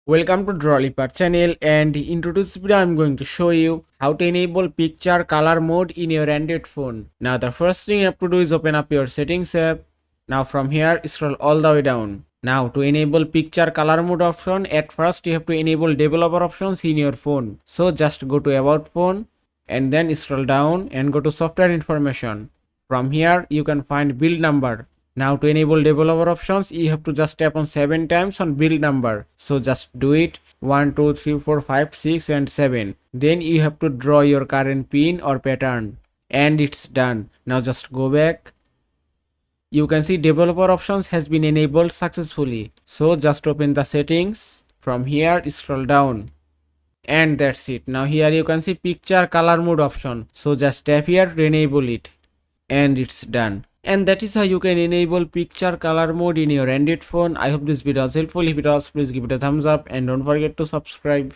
Welcome to Drawliper channel, and in today's video I'm going to show you how to enable picture color mode in your Android phone. Now the first thing you have to do is open up your settings app. Now from here scroll all the way down. Now to enable picture color mode option, at first you have to enable developer options in your phone. So just go to about phone and then scroll down and go to software information. From here you can find build number. Now to enable developer options, you have to just tap on 7 times on build number. So just do it 1, 2, 3, 4, 5, 6 and 7. Then you have to draw your current pin or pattern and it's done. Now just go back. You can see developer options has been enabled successfully. So just open the settings. From here scroll down. And that's it. Now here you can see picture color mode option. So just tap here to enable it. And it's done. And that is how you can enable picture color mode in your Android phone. I hope this video was helpful. If it was, please give it a thumbs up and don't forget to subscribe.